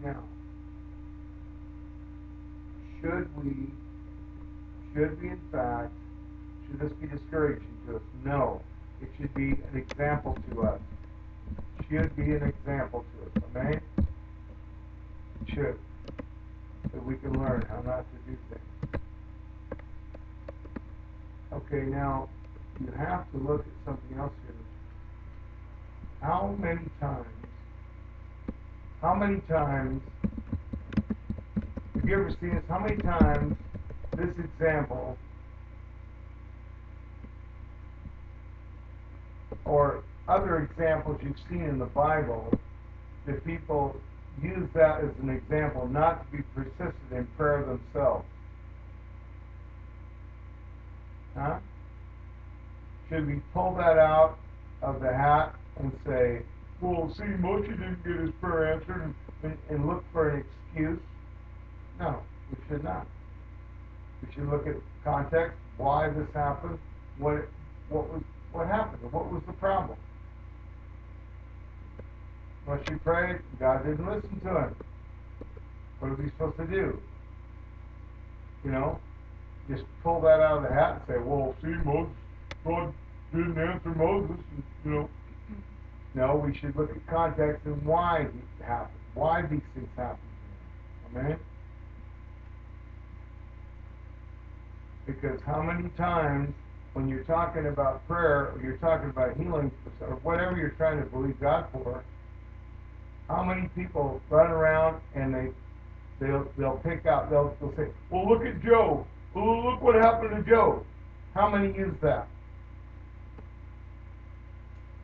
Now, should we, in fact, should this be discouraging to us? No. It should be an example to us. Should be an example to us. Amen? It should. So we can learn how not to do things. Okay, now you have to look at something else here. How many times, have you ever seen this? How many times this example or other examples you've seen in the Bible that people use that as an example not to be persistent in prayer themselves? Huh? Should we pull that out of the hat and say, well, see, Moshe didn't get his prayer answered, and look for an excuse? No, we should not. We should look at context, why this happened, what happened, what was the problem. Moshe prayed, God didn't listen to him. What are we supposed to do? You know, just pull that out of the hat and say, well, see, God didn't answer Moses, and. No, we should look at context and why it happened, why these things happen. Amen? Because how many times when you're talking about prayer or you're talking about healing or whatever you're trying to believe God for, how many people run around and they'll pick out, they'll say, well, look at Job. Well, look what happened to Job. How many use that?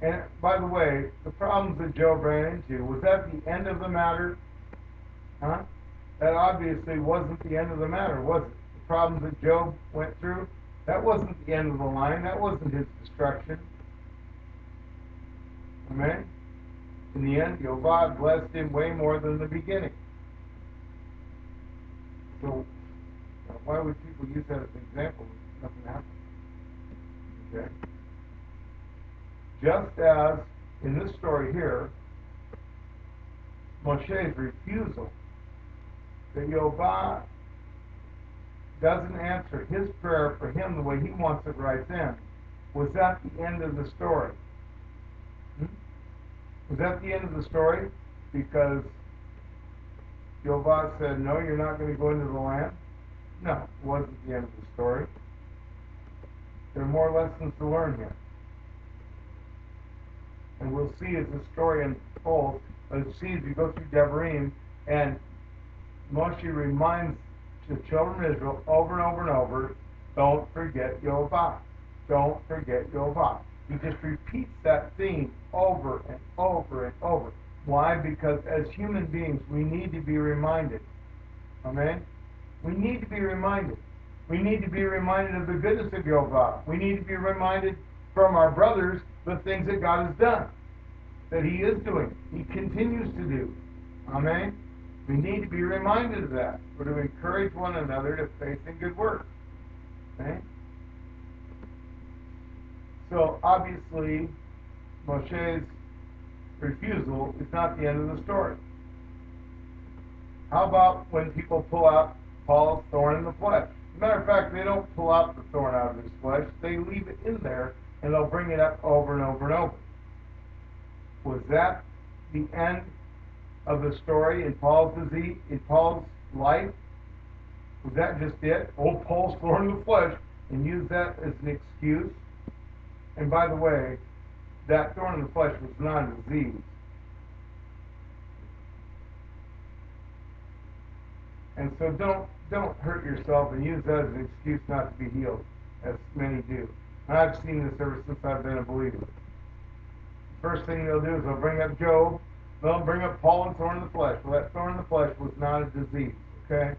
And by the way, the problems that Job ran into, was that the end of the matter? Huh? That obviously wasn't the end of the matter, was it? The problems that Job went through, that wasn't the end of the line. That wasn't his destruction. Amen? In the end, God blessed him way more than the beginning. So, why would people use that as an example if nothing happened? Okay? Just as in this story here, Moshe's refusal that Yehovah doesn't answer his prayer for him the way he wants it right then, was that the end of the story? Was that the end of the story? Because Yehovah said, no, you're not going to go into the land? No, it wasn't the end of the story. There are more lessons to learn here. And we'll see as the story unfolds, we'll see as we go through Devarim, and Moshe reminds the children of Israel over and over and over, don't forget Yehovah. Don't forget Yehovah. He just repeats that theme over and over and over. Why? Because as human beings, we need to be reminded. Amen? We need to be reminded. We need to be reminded of the goodness of Yehovah. We need to be reminded from our brothers the things that God has done, that He is doing, He continues to do. Amen? We need to be reminded of that. We're to encourage one another to faith and good works. Okay? So obviously, Moshe's refusal is not the end of the story. How about when people pull out Paul's thorn in the flesh? As a matter of fact, they don't pull out the thorn out of his flesh. They leave it in there, and they'll bring it up over and over and over. Was that the end of the story in Paul's disease, in Paul's life? Was that just it? Oh, Paul's thorn in the flesh, and use that as an excuse? And by the way, that thorn in the flesh was not a disease. And so don't hurt yourself and use that as an excuse not to be healed, as many do. And I've seen this ever since I've been a believer. First thing they'll do is they'll bring up Job. They'll bring up Paul and thorn in the flesh. Well, that thorn in the flesh was not a disease, okay?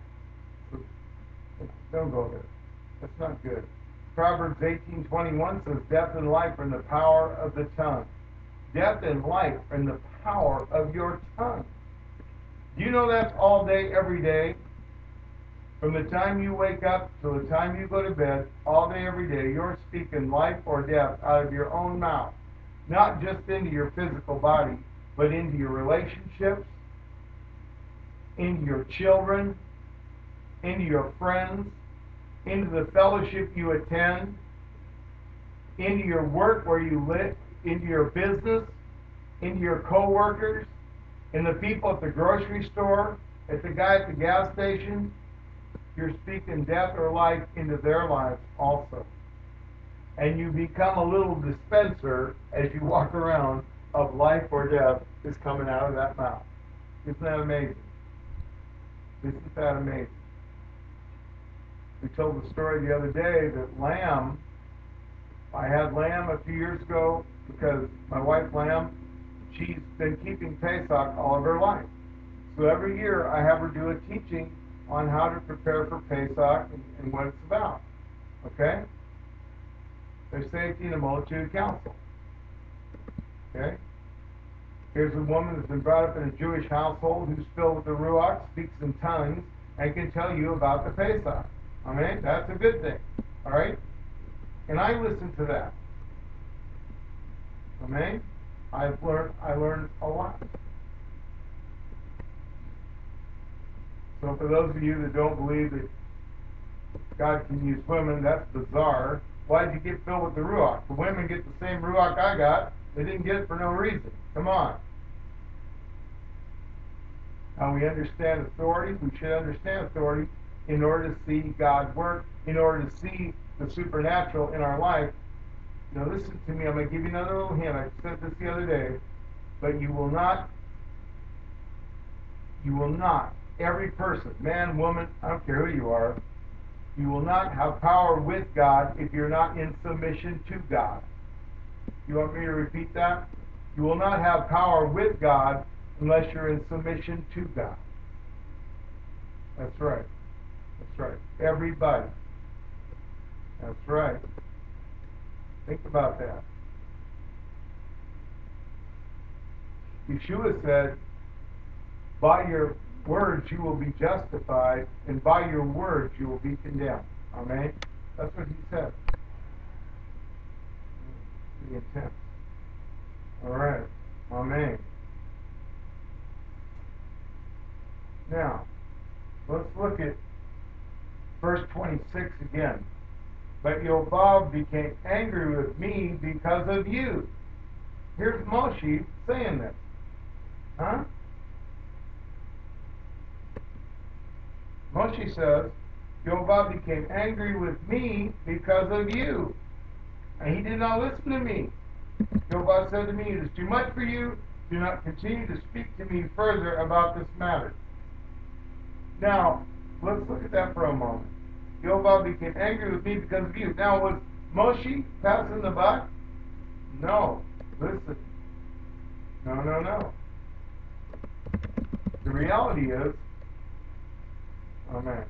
So, don't go there. That's not good. Proverbs 18:21 says, death and life are in the power of the tongue. Death and life are in the power of your tongue. Do you know that's all day, every day? From the time you wake up till the time you go to bed, all day, every day, you're speaking life or death out of your own mouth. Not just into your physical body, but into your relationships, into your children, into your friends, into the fellowship you attend, into your work where you live, into your business, into your co-workers, in the people at the grocery store, at the guy at the gas station. You're speaking death or life into their lives also. And you become a little dispenser as you walk around of life or death is coming out of that mouth. Isn't that amazing? Isn't that amazing? We told the story the other day that I had Lamb a few years ago because my wife Lamb, she's been keeping Pesach all of her life. So every year I have her do a teaching on how to prepare for Pesach and what it's about. Okay? There's safety in a multitude of counsel. Okay? Here's a woman that's been brought up in a Jewish household who's filled with the Ruach, speaks in tongues, and can tell you about the Pesach. Amen? That's a good thing. Alright? And I listen to that. Amen? I learned a lot. So for those of you that don't believe that God can use women, that's bizarre. Why'd you get filled with the Ruach? The women get the same Ruach I got. They didn't get it for no reason. Come on. Now we understand authority. We should understand authority in order to see God work, in order to see the supernatural in our life. Now listen to me. I'm going to give you another little hint. I said this the other day. But you will not, every person, man, woman, I don't care who you are, you will not have power with God if you're not in submission to God. You want me to repeat that? You will not have power with God unless you're in submission to God. That's right. That's right. Everybody. That's right. Think about that. Yeshua said, by your words you will be justified, and by your words you will be condemned. Amen? That's what he said. The intent. All right. Amen. Now, let's look at verse 26 again. But Yobab became angry with me because of you. Here's Moshe saying this. Huh? Moshe says, Yobab became angry with me because of you. And he did not listen to me. Yobab said to me, it is too much for you. Do not continue to speak to me further about this matter. Now, let's look at that for a moment. Yobab became angry with me because of you. Now, was Moshe passing the buck? No. Listen. No. The reality is, amen.